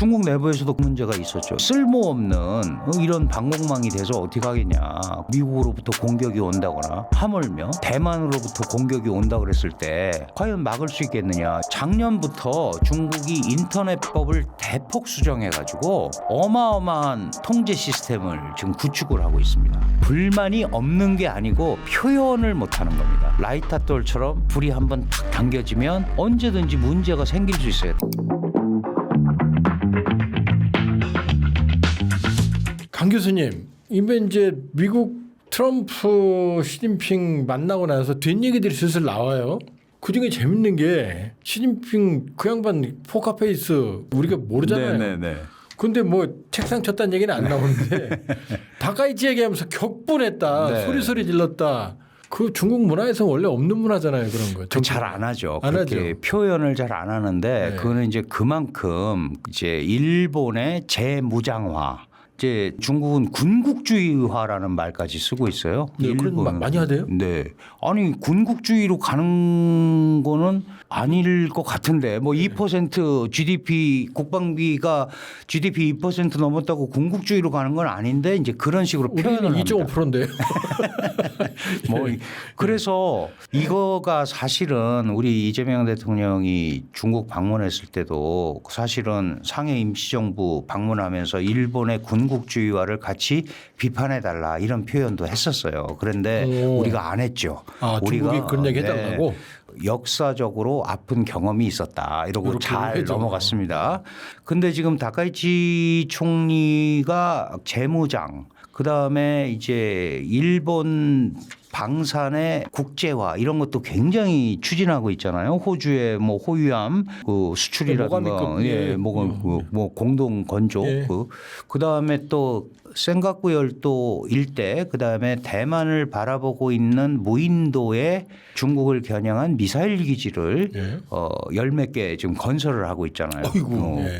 중국 내부에서도 그 문제가 있었죠. 쓸모없는 이런 방공망이 돼서 어떻게 하겠냐. 미국으로부터 공격이 온다거나 하물며 대만으로부터 공격이 온다 그랬을 때 과연 막을 수 있겠느냐. 작년부터 중국이 인터넷법을 대폭 수정해가지고 어마어마한 통제 시스템을 지금 구축을 하고 있습니다. 불만이 없는 게 아니고 표현을 못하는 겁니다. 라이타돌처럼 불이 한번 탁 당겨지면 언제든지 문제가 생길 수 있어요. 강 교수님, 이제 미국 트럼프 시진핑 만나고 나서 뒷얘기들이 슬슬 나와요. 그중에 재밌는 게 시진핑 그 양반 포카페이스 우리가 모르잖아요. 네네네. 근데 뭐 책상 쳤다는 얘기는 안 나오는데 다카이치 얘기하면서 격분했다. 네. 소리 질렀다. 그 중국 문화에서 원래 없는 문화잖아요. 그런 거. 잘 안 하죠. 안 그렇게 하죠. 표현을 잘 안 하는데 네. 그거는 이제 그만큼 이제 일본의 재무장화. 이제 중국은 군국주의화라는 말까지 쓰고 있어요. 네, 그런 말 많이 하대요? 네. 아니 군국주의로 가는 거는 아닐 것 같은데 뭐 2% GDP 국방비가 GDP 2% 넘었다고 군국주의로 가는 건 아닌데 이제 그런 식으로 표현을 우리는 합니다. 2.5%인데요. 뭐 그래서 이거가 사실은 우리 이재명 대통령이 중국 방문했을 때도 사실은 상해 임시정부 방문하면서 일본의 군국주의화를 같이 비판해달라 이런 표현도 했었어요. 그런데 우리가 안 했죠. 아, 중국이 그런 얘기 해달라고? 역사적으로 아픈 경험이 있었다. 이러고 잘 해줘. 넘어갔습니다. 근데 지금 다카이치 총리가 재무장 그다음에 이제 일본 방산의 국제화 이런 것도 굉장히 추진하고 있잖아요. 호주의 뭐 호유암 그 수출이라든가 뭐 공동 건조 그다음에 또 센가쿠 열도 일대 그다음에 대만을 바라보고 있는 무인도에 중국을 겨냥한 미사일 기지를 열 몇 개 지금 건설을 하고 있잖아요.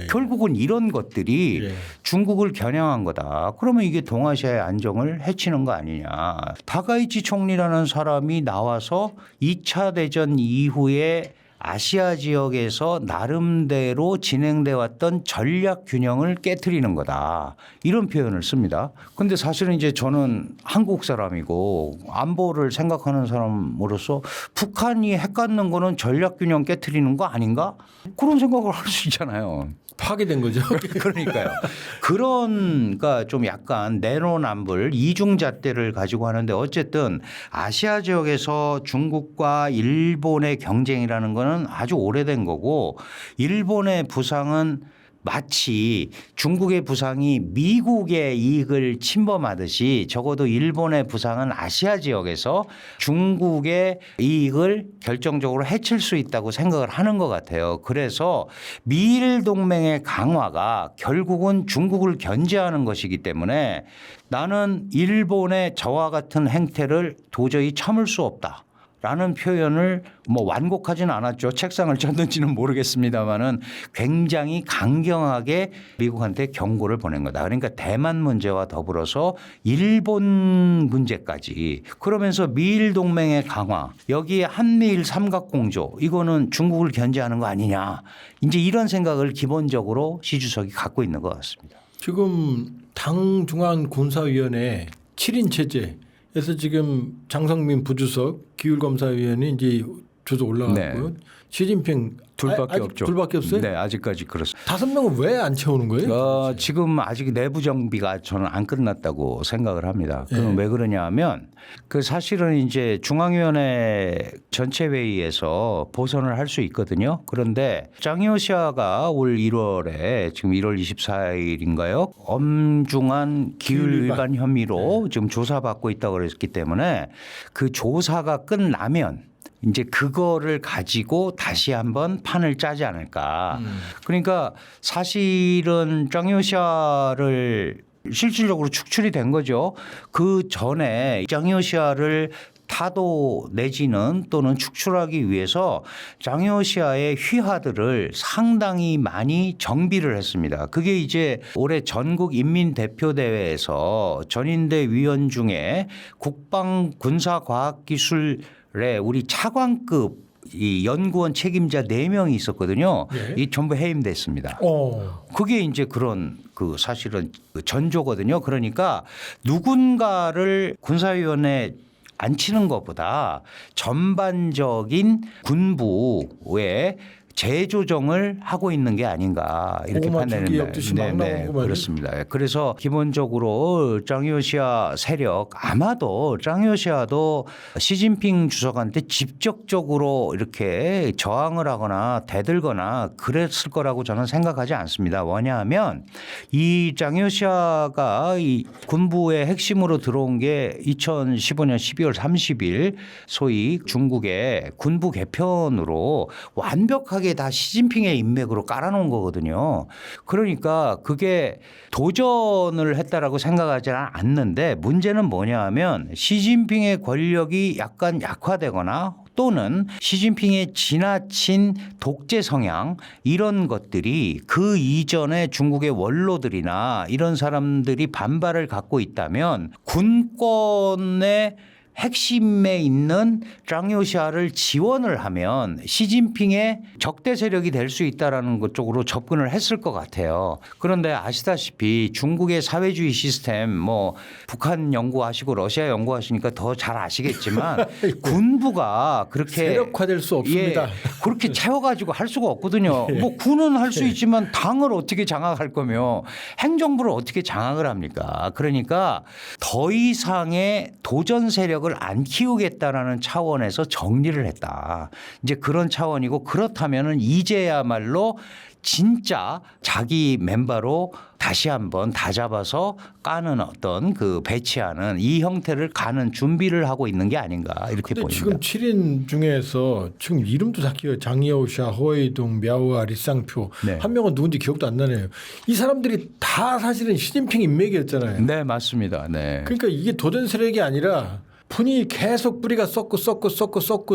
결국은 이런 것들이 중국을 겨냥한 거다. 그러면 이게 동아시아의 안정을 해치는 거 아니냐. 다카이치 총리라는 사람이 나와서 2차 대전 이후에 아시아 지역에서 나름대로 진행돼 왔던 전략 균형을 깨트리는 거다. 이런 표현을 씁니다. 근데 사실은 이제 저는 한국 사람이고 안보를 생각하는 사람으로서 북한이 핵 갖는 거는 전략 균형 깨트리는 거 아닌가? 그런 생각을 할 수 있잖아요. 파괴된 거죠. 그러니까요. 그러니까 좀 약간 내로남불 이중잣대를 가지고 하는데 어쨌든 아시아 지역에서 중국과 일본의 경쟁이라는 거는 아주 오래된 거고 일본의 부상은 마치 중국의 부상이 미국의 이익을 침범하듯이 적어도 일본의 부상은 아시아 지역에서 중국의 이익을 결정적으로 해칠 수 있다고 생각을 하는 것 같아요. 그래서 미일 동맹의 강화가 결국은 중국을 견제하는 것이기 때문에 나는 일본의 저와 같은 행태를 도저히 참을 수 없다. 라는 표현을 뭐 완곡하지는 않았죠. 책상을 쳤는지는 모르겠습니다만은 굉장히 강경하게 미국한테 경고를 보낸 거다. 그러니까 대만 문제와 더불어서 일본 문제까지 그러면서 미일 동맹의 강화 여기에 한미일 삼각공조 이거는 중국을 견제하는 거 아니냐. 이제 이런 생각을 기본적으로 시 주석이 갖고 있는 것 같습니다. 지금 당 중앙군사위원회 7인 체제에서 지금 장성민 부주석 기율검사위원이 이제 조서 올라갔고요. 네. 시진핑 둘밖에 없죠. 둘밖에 없어요? 네, 아직까지 그렇습니다. 5명은 왜 안 채우는 거예요? 지금 아직 내부 정비가 저는 안 끝났다고 생각을 합니다. 그럼 왜 그러냐 하면 그 사실은 이제 중앙위원회 전체 회의에서 보선을 할 수 있거든요. 그런데 장효시아가 올 1월에 지금 1월 24일인가요? 엄중한 기율 위반 혐의로 지금 조사받고 있다고 그랬기 때문에 그 조사가 끝나면 이제 그거를 가지고 다시 한번 판을 짜지 않을까. 그러니까 사실은 장효시아를 실질적으로 축출이 된 거죠. 그 전에 장효시아를 타도 내지는 또는 축출하기 위해서 장효시아의 휘하들을 상당히 많이 정비를 했습니다. 그게 이제 올해 전국 인민대표대회에서 전인대 위원 중에 국방군사과학기술의 우리 차관급 이 연구원 책임자 4명이 있었거든요. 예. 이 전부 해임됐습니다. 그게 이제 그런 그 사실은 그 전조거든요. 그러니까 누군가를 군사위원회 앉히는 것보다 전반적인 군부의 재조정을 하고 있는 게 아닌가 이렇게 판단했는데 그렇습니다. 그래서 기본적으로 짱요시아 세력 아마도 짱요시아도 시진핑 주석한테 직접적으로 이렇게 저항을 하거나 대들거나 그랬을 거라고 저는 생각하지 않습니다. 왜냐하면 이 짱요시아가 이 군부의 핵심으로 들어온 게 2015년 12월 30일 소위 중국의 군부 개편으로 완벽하게 다 시진핑의 인맥으로 깔아놓은 거거든요. 그러니까 그게 도전을 했다라고 생각하지는 않는데 문제는 뭐냐 하면 시진핑의 권력이 약간 약화되거나 또는 시진핑의 지나친 독재 성향 이런 것들이 그 이전에 중국의 원로들이나 이런 사람들이 반발을 갖고 있다면 군권의 핵심에 있는 짱요시아를 지원을 하면 시진핑의 적대 세력이 될 수 있다라는 것 쪽으로 접근을 했을 것 같아요. 그런데 아시다시피 중국의 사회주의 시스템 뭐 북한 연구하시고 러시아 연구하시니까 더 잘 아시겠지만 군부가 그렇게 세력화될 수 없습니다. 그렇게 채워가지고 할 수가 없거든요. 뭐 군은 할 수 있지만 당을 어떻게 장악할 거며 행정부를 어떻게 장악을 합니까? 그러니까 더 이상의 도전 세력을 안 키우겠다라는 차원에서 정리를 했다. 이제 그런 차원이고 그렇다면은 이제야말로 진짜 자기 멤버로 다시 한번 다 잡아서 까는 어떤 그 배치하는 이 형태를 가는 준비를 하고 있는 게 아닌가 이렇게 보입니다. 지금 7인 중에서 지금 이름도 다 기억 장여우샤, 허웨이둥, мя오아, 리쌍표 네. 한 명은 누군지 기억도 안 나네요. 이 사람들이 다 사실은 시진핑 인맥이었잖아요. 네, 맞습니다. 네. 그러니까 이게 도전 세력이 아니라 분이 계속 뿌리가 썩고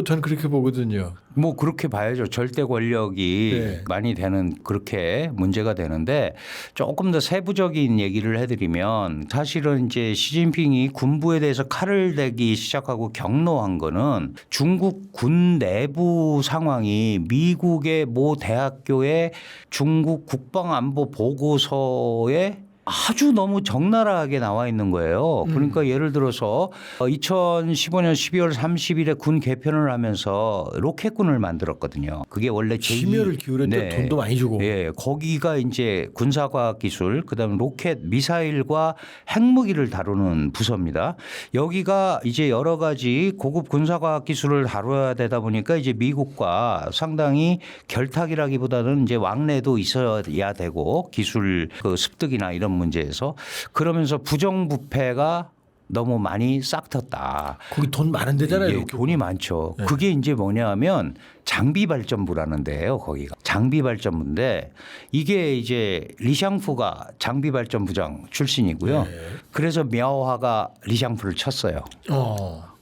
전 그렇게 보거든요. 뭐 그렇게 봐야죠. 절대 권력이 네. 많이 되는 그렇게 문제가 되는데 조금 더 세부적인 얘기를 해드리면 사실은 이제 시진핑이 군부에 대해서 칼을 대기 시작하고 경로한 거는 중국 군 내부 상황이 미국의 모 대학교의 중국 국방안보 보고서에 아주 너무 적나라하게 나와 있는 거예요. 그러니까 예를 들어서 2015년 12월 30일에 군 개편을 하면서 로켓군을 만들었거든요. 그게 원래 심혈을 기울였는데 돈도 많이 주고. 예, 거기가 이제 군사과학 기술, 그다음에 로켓, 미사일과 핵무기를 다루는 부서입니다. 여기가 이제 여러 가지 고급 군사과학 기술을 다뤄야 되다 보니까 이제 미국과 상당히 결탁이라기보다는 이제 왕래도 있어야 되고 기술 그 습득이나 이런 문제에서 그러면서 부정부패가 너무 많이 싹텄다. 거기 돈 많은 데잖아요. 돈이 많죠. 네. 그게 이제 뭐냐면 장비 발전부라는 데예요. 거기가 장비 발전부인데 이게 이제 리샹푸가 장비 발전부장 출신이고요. 네. 그래서 мя오하가 리샹푸를 쳤어요.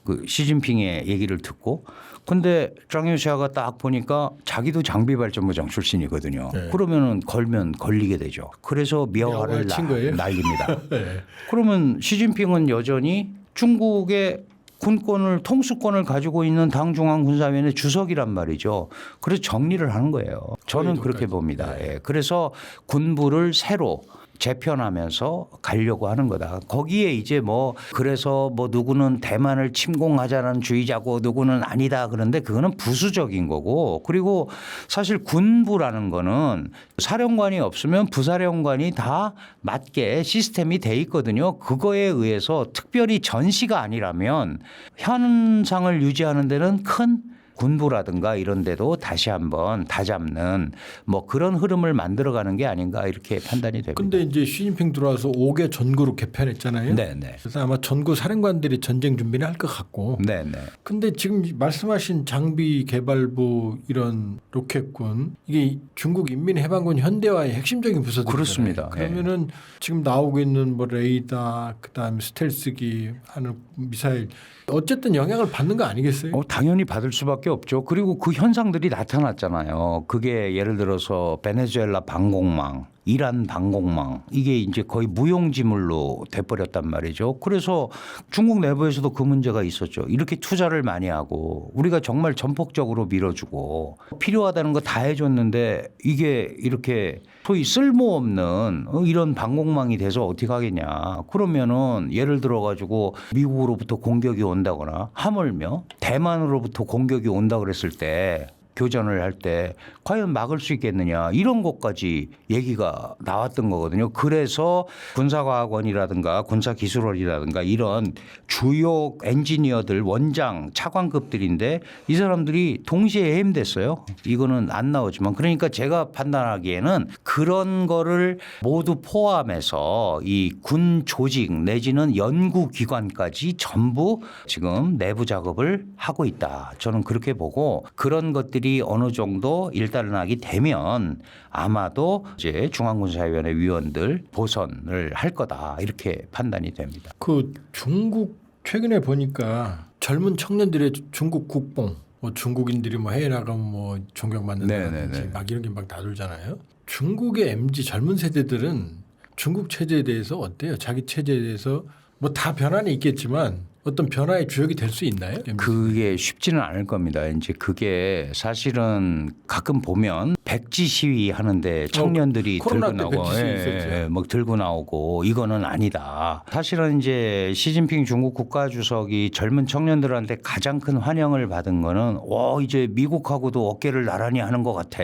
그 시진핑의 얘기를 듣고. 근데 짱요시아가 딱 보니까 자기도 장비발전부장 출신이거든요. 네. 그러면은 걸면 걸리게 되죠. 그래서 мя오하를 친 거예요? 날립니다. 네. 그러면 시진핑은 여전히 중국의 군권을 통수권을 가지고 있는 당중앙군사위원회 주석이란 말이죠. 그래서 정리를 하는 거예요. 저는 그렇게 봅니다. 예. 그래서 군부를 새로 재편하면서 가려고 하는 거다. 거기에 이제 뭐 그래서 뭐 누구는 대만을 침공하자는 주의자고 누구는 아니다 그런데 그거는 부수적인 거고 그리고 사실 군부라는 거는 사령관이 없으면 부사령관이 다 맞게 시스템이 돼 있거든요. 그거에 의해서 특별히 전시가 아니라면 현상을 유지하는 데는 큰 군부라든가 이런 데도 다시 한번 다잡는 뭐 그런 흐름을 만들어가는 게 아닌가 이렇게 판단이 됩니다. 근데 이제 시진핑 들어와서 5개 전구로 개편했잖아요. 네네. 그래서 아마 전구 사령관들이 전쟁 준비를 할 것 같고. 네네. 근데 지금 말씀하신 장비 개발부 이런 로켓군 이게 중국 인민해방군 현대화의 핵심적인 부서들이잖아요. 그렇습니다. 그러면은 지금 나오고 있는 뭐 레이더 그다음에 스텔스기 하는 미사일 어쨌든 영향을 받는 거 아니겠어요? 당연히 받을 수밖에 없죠. 그리고 그 현상들이 나타났잖아요. 그게 예를 들어서 베네수엘라 방공망, 이란 방공망 이게 이제 거의 무용지물로 돼버렸단 말이죠. 그래서 중국 내부에서도 그 문제가 있었죠. 이렇게 투자를 많이 하고 우리가 정말 전폭적으로 밀어주고 필요하다는 거 다 해줬는데 이게 이렇게 소위 쓸모없는 이런 방공망이 돼서 어떻게 하겠냐. 그러면은 예를 들어 가지고 미국으로부터 공격이 온다거나 하물며 대만으로부터 공격이 온다 그랬을 때 교전을 할 때 과연 막을 수 있겠느냐 이런 것까지 얘기가 나왔던 거거든요. 그래서 군사과학원이라든가 군사기술원이라든가 이런 주요 엔지니어들 원장 차관급들인데 이 사람들이 동시에 해임됐어요. 이거는 안 나오지만 그러니까 제가 판단하기에는 그런 거를 모두 포함해서 이 군 조직 내지는 연구기관까지 전부 지금 내부 작업을 하고 있다. 저는 그렇게 보고 그런 것들이 어느 정도 일단락이 되면 아마도 이제 중앙군사위원회 위원들 보선을 할 거다 이렇게 판단이 됩니다. 그 중국 최근에 보니까 젊은 청년들의 중국 국뽕, 뭐 중국인들이 뭐 해외 나가면 뭐 존경받는다든지 막 이런 게 막 나돌잖아요. 중국의 MZ 젊은 세대들은 중국 체제에 대해서 어때요? 자기 체제에 대해서 뭐 다 변화는 있겠지만 어떤 변화의 주역이 될 수 있나요? 그게 쉽지는 않을 겁니다. 이제 그게 사실은 가끔 보면 백지 시위 하는데 청년들이 코로나 들고 때 나오고, 백지 시위 있었죠. 막 들고 나오고 이거는 아니다. 사실은 이제 시진핑 중국 국가주석이 젊은 청년들한테 가장 큰 환영을 받은 거는 이제 미국하고도 어깨를 나란히 하는 것 같아.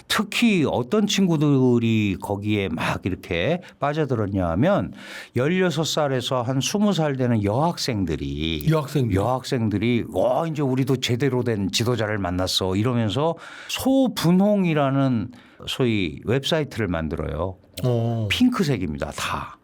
특히 어떤 친구들이 거기에 막 이렇게 빠져들었냐 하면 16살에서 한 20살 되는 여학생들이 이제 우리도 제대로 된 지도자를 만났어 이러면서 소분홍이라는 소위 웹사이트를 만들어요. 핑크색입니다. 다.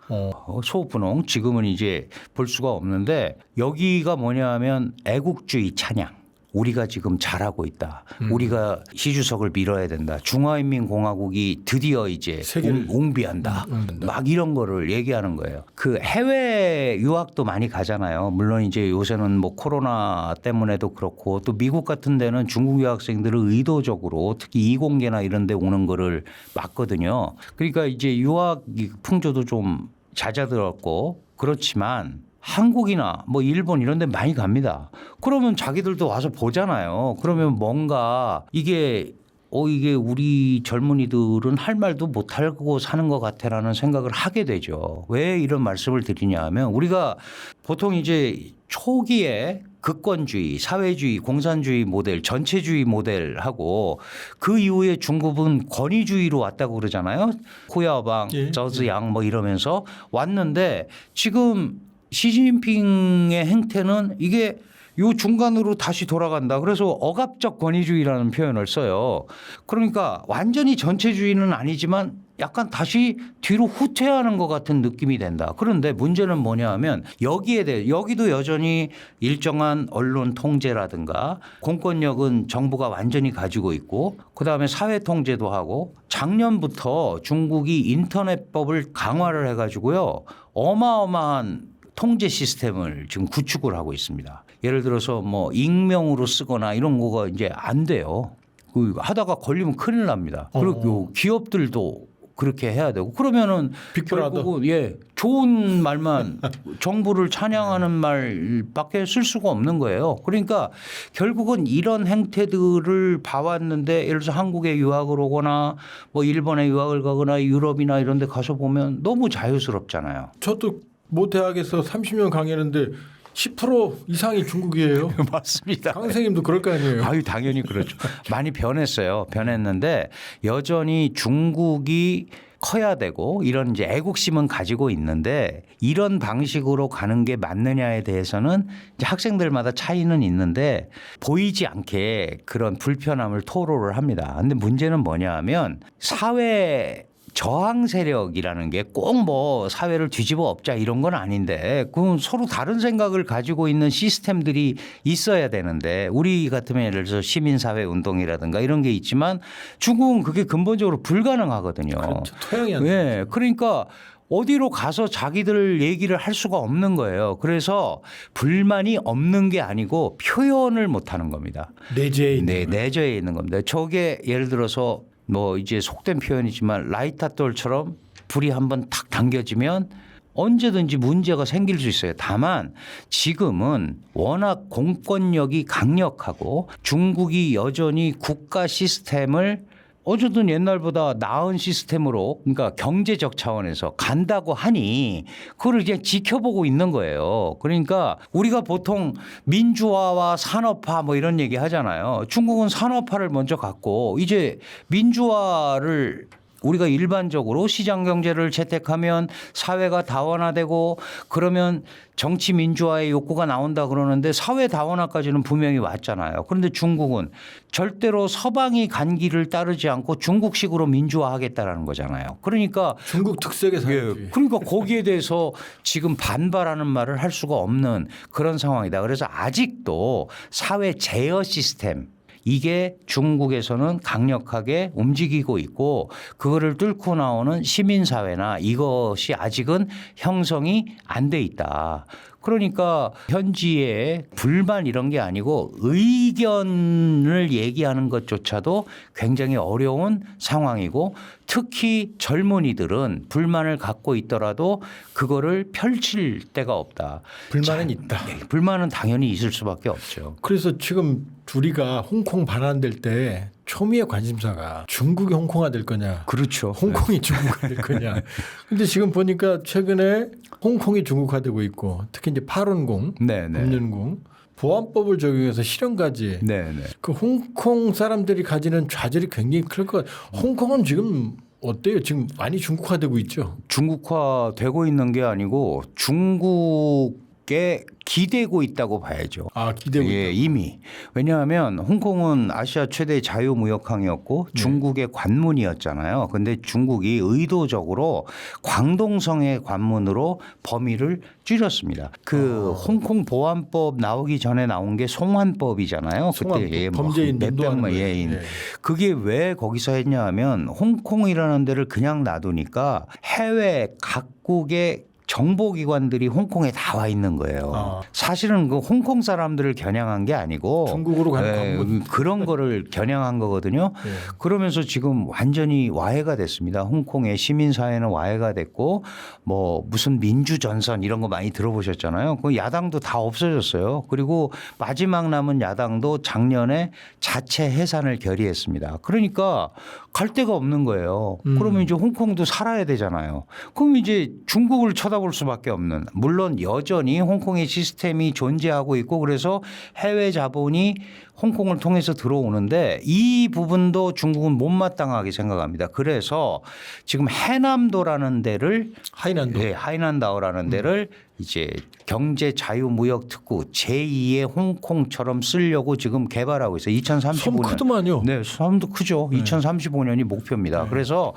소분홍 지금은 이제 볼 수가 없는데 여기가 뭐냐면 애국주의 찬양. 우리가 지금 잘하고 있다. 우리가 시주석을 밀어야 된다. 중화인민공화국이 드디어 이제 웅비한다. 막 이런 거를 얘기하는 거예요. 그 해외 유학도 많이 가잖아요. 물론 이제 요새는 뭐 코로나 때문에도 그렇고 또 미국 같은 데는 중국 유학생들을 의도적으로 특히 이공계나 이런 데 오는 거를 막거든요. 그러니까 이제 유학 풍조도 좀 잦아들었고 그렇지만 한국이나 뭐 일본 이런 데 많이 갑니다. 그러면 자기들도 와서 보잖아요. 그러면 뭔가 이게 우리 젊은이들은 할 말도 못하고 사는 것 같아라는 생각을 하게 되죠. 왜 이런 말씀을 드리냐 하면 우리가 보통 이제 초기에 극권주의, 사회주의, 공산주의 모델, 전체주의 모델하고 그 이후에 중국은 권위주의로 왔다고 그러잖아요. 코야오방, 저즈양 뭐 이러면서 왔는데 지금 시진핑의 행태는 이게 요 중간으로 다시 돌아간다. 그래서 억압적 권위주의라는 표현을 써요. 그러니까 완전히 전체주의는 아니지만 약간 다시 뒤로 후퇴하는 것 같은 느낌이 된다. 그런데 문제는 뭐냐 하면 여기에 대해 여기도 여전히 일정한 언론 통제라든가 공권력은 정부가 완전히 가지고 있고 그다음에 사회 통제도 하고 작년부터 중국이 인터넷법을 강화를 해가지고요. 어마어마한 통제 시스템을 지금 구축을 하고 있습니다. 예를 들어서 뭐 익명으로 쓰거나 이런 거가 이제 안 돼요. 그 하다가 걸리면 큰일 납니다. 그리고 기업들도 그렇게 해야 되고 그러면은 결국은 좋은 말만 정부를 찬양하는 말밖에 쓸 수가 없는 거예요. 그러니까 결국은 이런 행태들을 봐왔는데 예를 들어서 한국에 유학을 오거나 뭐 일본에 유학을 가거나 유럽이나 이런 데 가서 보면 너무 자유스럽잖아요. 저도 모 대학에서 30년 강의했는데 10% 이상이 중국이에요. 맞습니다. 강 선생님도 그럴 거 아니에요. 아유, 당연히 그렇죠. 많이 변했어요. 변했는데 여전히 중국이 커야 되고 이런 이제 애국심은 가지고 있는데 이런 방식으로 가는 게 맞느냐에 대해서는 이제 학생들마다 차이는 있는데 보이지 않게 그런 불편함을 토로를 합니다. 근데 문제는 뭐냐 하면 사회 저항 세력이라는 게 꼭 뭐 사회를 뒤집어 엎자 이런 건 아닌데 그건 서로 다른 생각을 가지고 있는 시스템들이 있어야 되는데 우리 같으면 예를 들어서 시민사회 운동이라든가 이런 게 있지만 중국은 그게 근본적으로 불가능하거든요. 그렇죠. 토양이 안 네. 그러니까 어디로 가서 자기들 얘기를 할 수가 없는 거예요. 그래서 불만이 없는 게 아니고 표현을 못 하는 겁니다. 내재에 있는 네, 거예요. 내재에 있는 겁니다. 저게 예를 들어서 뭐 이제 속된 표현이지만 라이터돌처럼 불이 한번 탁 당겨지면 언제든지 문제가 생길 수 있어요. 다만 지금은 워낙 공권력이 강력하고 중국이 여전히 국가 시스템을 어쨌든 옛날보다 나은 시스템으로 그러니까 경제적 차원에서 간다고 하니 그걸 그냥 지켜보고 있는 거예요. 그러니까 우리가 보통 민주화와 산업화 뭐 이런 얘기 하잖아요. 중국은 산업화를 먼저 갖고 이제 민주화를 우리가 일반적으로 시장 경제를 채택하면 사회가 다원화되고 그러면 정치 민주화의 욕구가 나온다 그러는데 사회 다원화까지는 분명히 왔잖아요. 그런데 중국은 절대로 서방이 간 길을 따르지 않고 중국식으로 민주화하겠다라는 거잖아요. 그러니까 중국 특색의 사회주의. 그러니까 거기에 대해서 지금 반발하는 말을 할 수가 없는 그런 상황이다. 그래서 아직도 사회 제어 시스템 이게 중국에서는 강력하게 움직이고 있고 그거를 뚫고 나오는 시민사회나 이것이 아직은 형성이 안 돼 있다. 그러니까 현지의 불만 이런 게 아니고 의견을 얘기하는 것조차도 굉장히 어려운 상황이고 특히 젊은이들은 불만을 갖고 있더라도 그거를 펼칠 데가 없다. 불만은 있다. 네, 불만은 당연히 있을 수밖에 없죠. 그래서 지금 우리가 홍콩 반환될 때 초미의 관심사가 중국이 홍콩화 될 거냐, 그렇죠. 홍콩이 중국화 될 거냐. 근데 지금 보니까 최근에 홍콩이 중국화되고 있고 특히 이제 8원공, 네네. 금년공 보안법을 적용해서 실현까지 네네. 그 홍콩 사람들이 가지는 좌절이 굉장히 클 것 같아요. 홍콩은 지금 어때요? 지금 많이 중국화되고 있죠. 중국화되고 있는 게 아니고 중국에 기대고 있다고 봐야죠. 아, 기대고 예, 있다. 이미. 왜냐하면 홍콩은 아시아 최대 자유무역항이었고 중국의 관문이었잖아요. 근데 중국이 의도적으로 광동성의 관문으로 범위를 줄였습니다. 그 홍콩 보안법 나오기 전에 나온 게 송환법이잖아요. 송환법, 그때 범죄인 몇백만 인도하는 예인. 거예요. 예. 그게 왜 거기서 했냐 하면 홍콩이라는 데를 그냥 놔두니까 해외 각국의 정보기관들이 홍콩에 다 와 있는 거예요. 아. 사실은 그 홍콩 사람들을 겨냥한 게 아니고 중국으로 가는 관문. 그런 거를 겨냥한 거거든요. 예. 그러면서 지금 완전히 와해가 됐습니다. 홍콩의 시민사회는 와해가 됐고 뭐 무슨 민주전선 이런 거 많이 들어보셨잖아요. 그 야당도 다 없어졌어요. 그리고 마지막 남은 야당도 작년에 자체 해산을 결의했습니다. 그러니까 갈 데가 없는 거예요. 그러면 이제 홍콩도 살아야 되잖아요. 그럼 이제 중국을 쳐다볼 수밖에 없는 물론 여전히 홍콩의 시스템이 존재하고 있고 그래서 해외 자본이 홍콩을 통해서 들어오는데 이 부분도 중국은 못마땅하게 생각합니다. 그래서 지금 해남도라는 데를 하이난도. 네, 하이난다오라는 데를 이제 경제 자유무역 특구 제2의 홍콩처럼 쓰려고 지금 개발하고 있어요. 2035년. 섬 크더만요. 네, 섬도 크죠. 2035년이 목표입니다. 그래서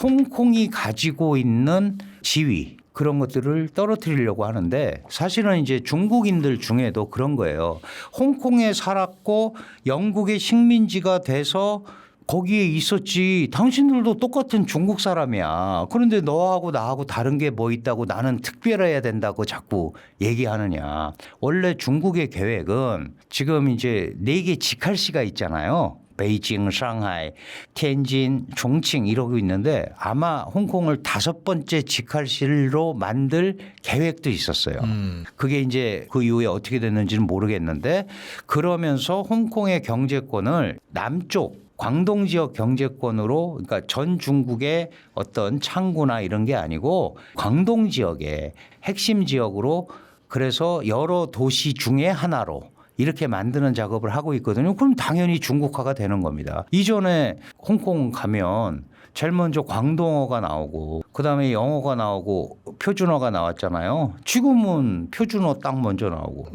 홍콩이 가지고 있는 지위 그런 것들을 떨어뜨리려고 하는데 사실은 이제 중국인들 중에도 그런 거예요. 홍콩에 살았고 영국의 식민지가 돼서 거기에 있었지. 당신들도 똑같은 중국 사람이야. 그런데 너하고 나하고 다른 게 뭐 있다고 나는 특별해야 된다고 자꾸 얘기하느냐. 원래 중국의 계획은 지금 이제 4개 직할시가 있잖아요. 베이징, 상하이, 텐진, 종칭 이러고 있는데 아마 홍콩을 5번째 직할시로 만들 계획도 있었어요. 그게 이제 그 이후에 어떻게 됐는지는 모르겠는데 그러면서 홍콩의 경제권을 남쪽 광동 지역 경제권으로 그러니까 전 중국의 어떤 창구나 이런 게 아니고 광동 지역의 핵심 지역으로 그래서 여러 도시 중에 하나로 이렇게 만드는 작업을 하고 있거든요. 그럼 당연히 중국화가 되는 겁니다. 이전에 홍콩 가면 제일 먼저 광동어가 나오고 그다음에 영어가 나오고 표준어가 나왔잖아요. 지금은 표준어 딱 먼저 나오고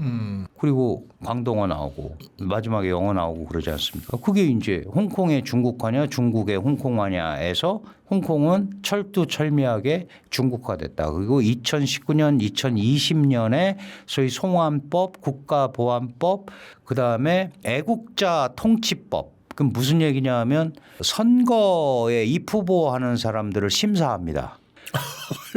그리고 광동어 나오고 마지막에 영어 나오고 그러지 않습니까? 그게 이제 홍콩의 중국화냐 중국의 홍콩화냐에서 홍콩은 철두철미하게 중국화됐다. 그리고 2019년, 2020년에 소위 송환법, 국가보안법, 그다음에 애국자 통치법. 그럼 무슨 얘기냐 하면 선거에 입후보하는 사람들을 심사합니다.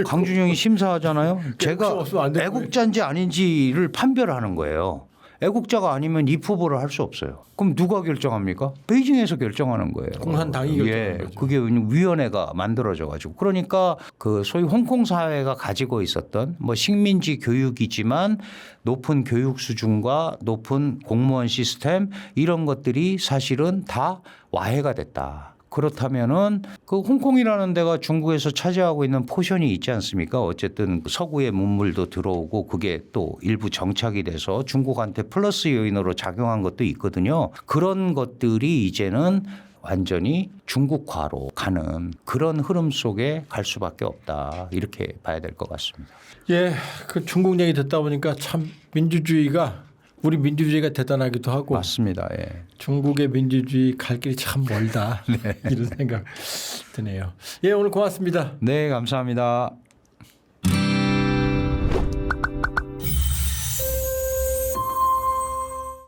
강준영이 심사하잖아요. 제가 없으면 안 되는 애국자인지 아닌지를 판별하는 거예요. 애국자가 아니면 입후보를 할 수 없어요. 그럼 누가 결정합니까? 베이징에서 결정하는 거예요. 공산당이 결정하는 거죠. 그게 위원회가 만들어져 가지고 그러니까 그 소위 홍콩 사회가 가지고 있었던 뭐 식민지 교육이지만 높은 교육 수준과 높은 공무원 시스템 이런 것들이 사실은 다 와해가 됐다. 그렇다면은 그 홍콩이라는 데가 중국에서 차지하고 있는 포션이 있지 않습니까? 어쨌든 서구의 문물도 들어오고 그게 또 일부 정착이 돼서 중국한테 플러스 요인으로 작용한 것도 있거든요. 그런 것들이 이제는 완전히 중국화로 가는 그런 흐름 속에 갈 수밖에 없다. 이렇게 봐야 될 것 같습니다. 예, 그 중국 얘기 듣다 보니까 참 민주주의가 우리 민주주의가 대단하기도 하고 맞습니다. 예. 중국의 민주주의 갈 길이 참 멀다 이런 생각 드네요. 예, 오늘 고맙습니다. 네, 감사합니다.